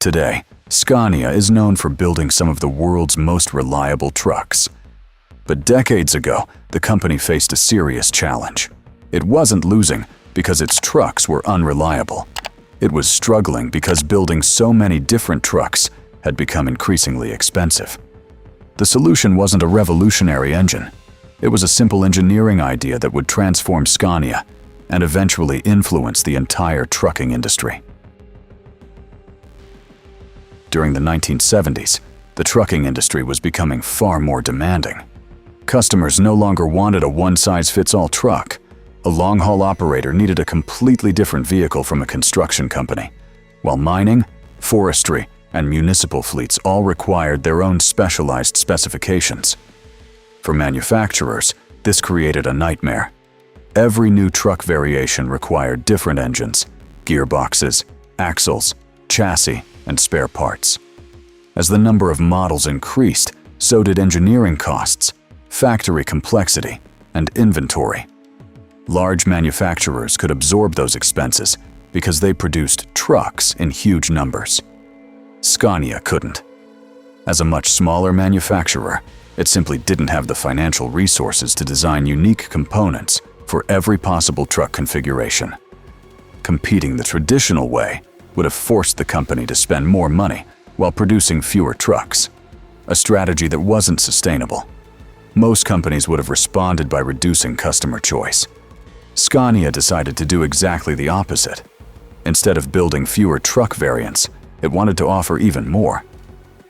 Today, Scania is known for building some of the world's most reliable trucks. But decades ago, the company faced a serious challenge. It wasn't losing because its trucks were unreliable. It was struggling because building so many different trucks had become increasingly expensive. The solution wasn't a revolutionary engine. It was a simple engineering idea that would transform Scania and eventually influence the entire trucking industry. During the 1970s, the trucking industry was becoming far more demanding. Customers no longer wanted a one-size-fits-all truck. A long-haul operator needed a completely different vehicle from a construction company, while mining, forestry, and municipal fleets all required their own specialized specifications. For manufacturers, this created a nightmare. Every new truck variation required different engines, gearboxes, axles, chassis, and spare parts. As the number of models increased, so did engineering costs, factory complexity, and inventory. Large manufacturers could absorb those expenses because they produced trucks in huge numbers. Scania couldn't. As a much smaller manufacturer, it simply didn't have the financial resources to design unique components for every possible truck configuration. Competing the traditional way would have forced the company to spend more money while producing fewer trucks, a strategy that wasn't sustainable. Most companies would have responded by reducing customer choice. Scania decided to do exactly the opposite. Instead of building fewer truck variants, it wanted to offer even more.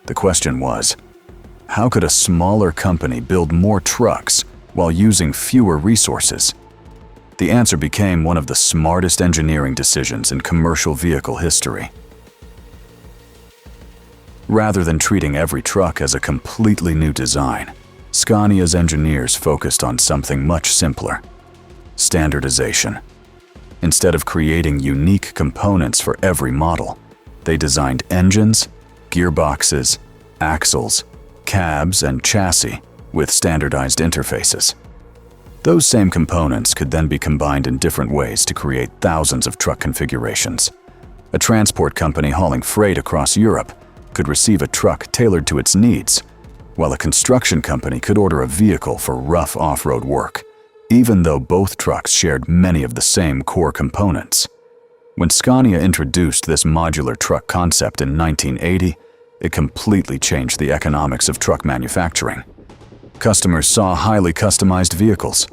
The question was, how could a smaller company build more trucks while using fewer resources? The answer became one of the smartest engineering decisions in commercial vehicle history. Rather than treating every truck as a completely new design, Scania's engineers focused on something much simpler: standardization. Instead of creating unique components for every model, they designed engines, gearboxes, axles, cabs, and chassis with standardized interfaces. Those same components could then be combined in different ways to create thousands of truck configurations. A transport company hauling freight across Europe could receive a truck tailored to its needs, while a construction company could order a vehicle for rough off-road work, even though both trucks shared many of the same core components. When Scania introduced this modular truck concept in 1980, it completely changed the economics of truck manufacturing. Customers saw highly customized vehicles.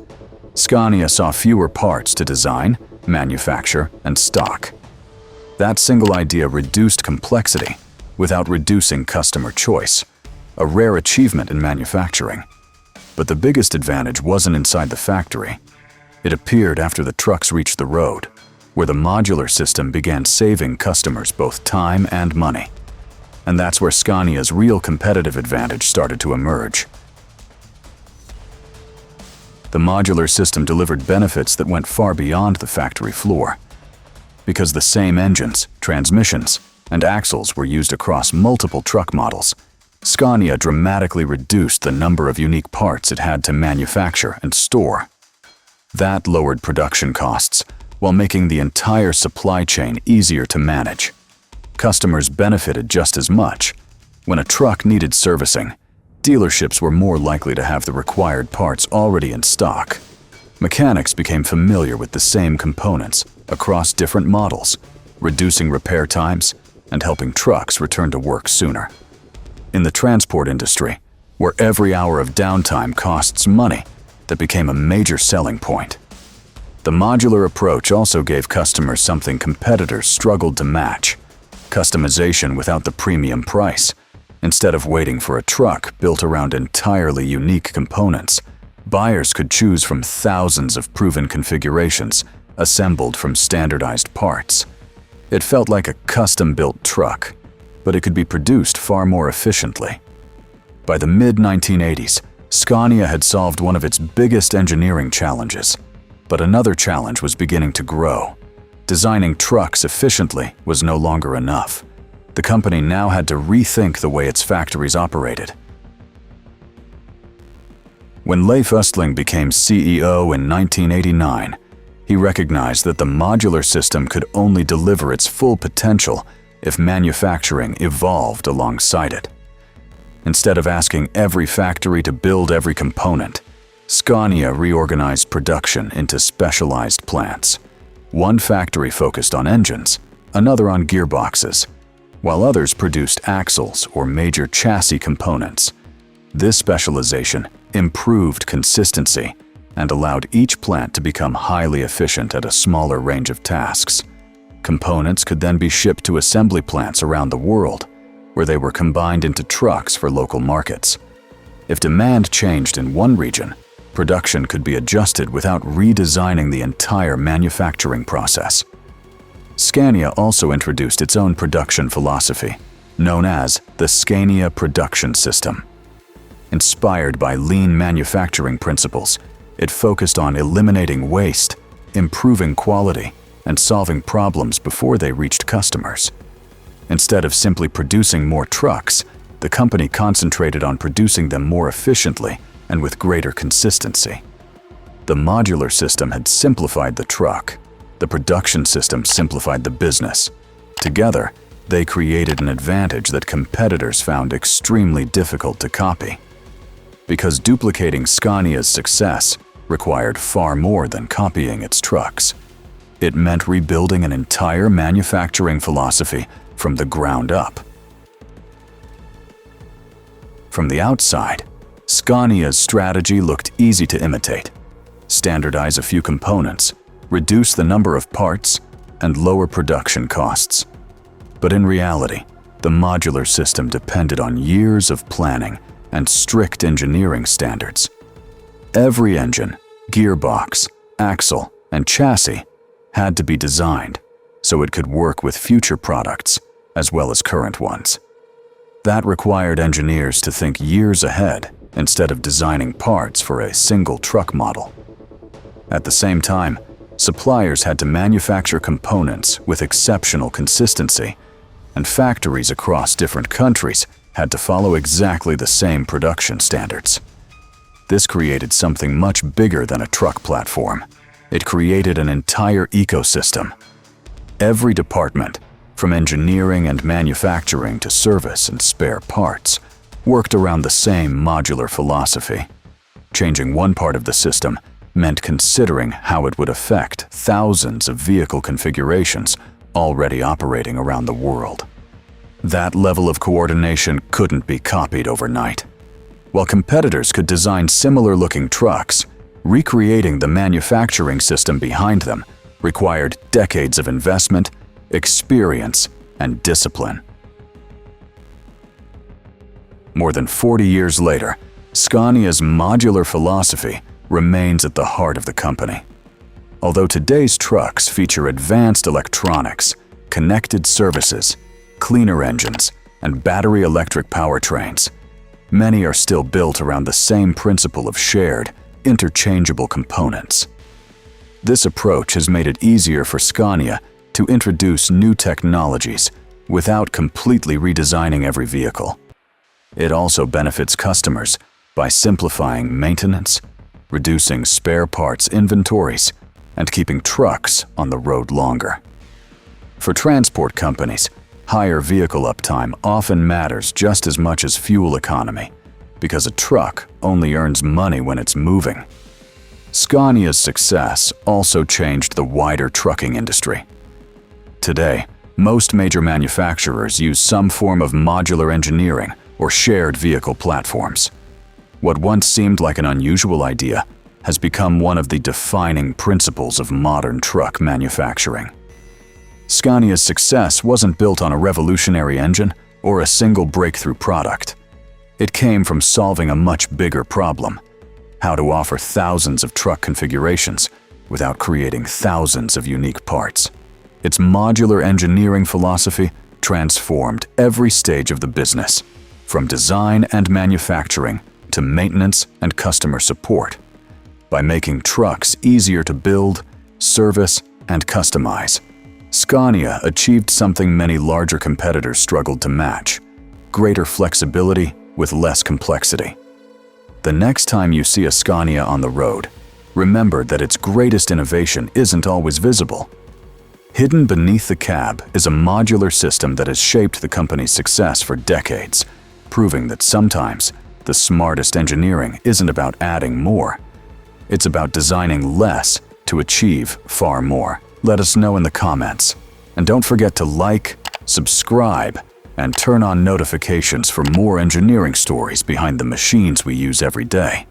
Scania saw fewer parts to design, manufacture, and stock. That single idea reduced complexity without reducing customer choice, a rare achievement in manufacturing. But the biggest advantage wasn't inside the factory. It appeared after the trucks reached the road, where the modular system began saving customers both time and money. And that's where Scania's real competitive advantage started to emerge. The modular system delivered benefits that went far beyond the factory floor. Because the same engines, transmissions, and axles were used across multiple truck models, Scania dramatically reduced the number of unique parts it had to manufacture and store. That lowered production costs while making the entire supply chain easier to manage. Customers benefited just as much. When a truck needed servicing, dealerships were more likely to have the required parts already in stock. Mechanics became familiar with the same components across different models, reducing repair times and helping trucks return to work sooner. In the transport industry, where every hour of downtime costs money, that became a major selling point. The modular approach also gave customers something competitors struggled to match: customization without the premium price. Instead of waiting for a truck built around entirely unique components, buyers could choose from thousands of proven configurations assembled from standardized parts. It felt like a custom-built truck, but it could be produced far more efficiently. By the mid-1980s, Scania had solved one of its biggest engineering challenges, but another challenge was beginning to grow. Designing trucks efficiently was no longer enough. The company now had to rethink the way its factories operated. When Leif Östling became CEO in 1989, he recognized that the modular system could only deliver its full potential if manufacturing evolved alongside it. Instead of asking every factory to build every component, Scania reorganized production into specialized plants. One factory focused on engines, another on gearboxes, while others produced axles or major chassis components. This specialization improved consistency and allowed each plant to become highly efficient at a smaller range of tasks. Components could then be shipped to assembly plants around the world, where they were combined into trucks for local markets. If demand changed in one region, production could be adjusted without redesigning the entire manufacturing process. Scania also introduced its own production philosophy, known as the Scania production system. Inspired by lean manufacturing principles, it focused on eliminating waste, improving quality, and solving problems before they reached customers. Instead of simply producing more trucks, the company concentrated on producing them more efficiently and with greater consistency. The modular system had simplified the truck. The production system simplified the business. Together, they created an advantage that competitors found extremely difficult to copy. Because duplicating Scania's success required far more than copying its trucks. It meant rebuilding an entire manufacturing philosophy from the ground up. From the outside, Scania's strategy looked easy to imitate. Standardize a few components, reduce the number of parts, and lower production costs. But in reality, the modular system depended on years of planning and strict engineering standards. Every engine, gearbox, axle, and chassis had to be designed so it could work with future products as well as current ones. That required engineers to think years ahead instead of designing parts for a single truck model. At the same time, suppliers had to manufacture components with exceptional consistency, and factories across different countries had to follow exactly the same production standards. This created something much bigger than a truck platform. It created an entire ecosystem. Every department, from engineering and manufacturing to service and spare parts, worked around the same modular philosophy. Changing one part of the system meant considering how it would affect thousands of vehicle configurations already operating around the world. That level of coordination couldn't be copied overnight. While competitors could design similar-looking trucks, recreating the manufacturing system behind them required decades of investment, experience, and discipline. More than 40 years later, Scania's modular philosophy remains at the heart of the company. Although today's trucks feature advanced electronics, connected services, cleaner engines, and battery electric powertrains, many are still built around the same principle of shared, interchangeable components. This approach has made it easier for Scania to introduce new technologies without completely redesigning every vehicle. It also benefits customers by simplifying maintenance, reducing spare parts inventories, and keeping trucks on the road longer. For transport companies, higher vehicle uptime often matters just as much as fuel economy, because a truck only earns money when it's moving. Scania's success also changed the wider trucking industry. Today, most major manufacturers use some form of modular engineering or shared vehicle platforms. What once seemed like an unusual idea has become one of the defining principles of modern truck manufacturing. Scania's success wasn't built on a revolutionary engine or a single breakthrough product. It came from solving a much bigger problem: how to offer thousands of truck configurations without creating thousands of unique parts. Its modular engineering philosophy transformed every stage of the business, from design and manufacturing to maintenance and customer support. By making trucks easier to build, service, and customize, Scania achieved something many larger competitors struggled to match: greater flexibility with less complexity. The next time you see a Scania on the road, remember that its greatest innovation isn't always visible. Hidden beneath the cab is a modular system that has shaped the company's success for decades, proving that sometimes the smartest engineering isn't about adding more. It's about designing less to achieve far more. Let us know in the comments. And don't forget to like, subscribe, and turn on notifications for more engineering stories behind the machines we use every day.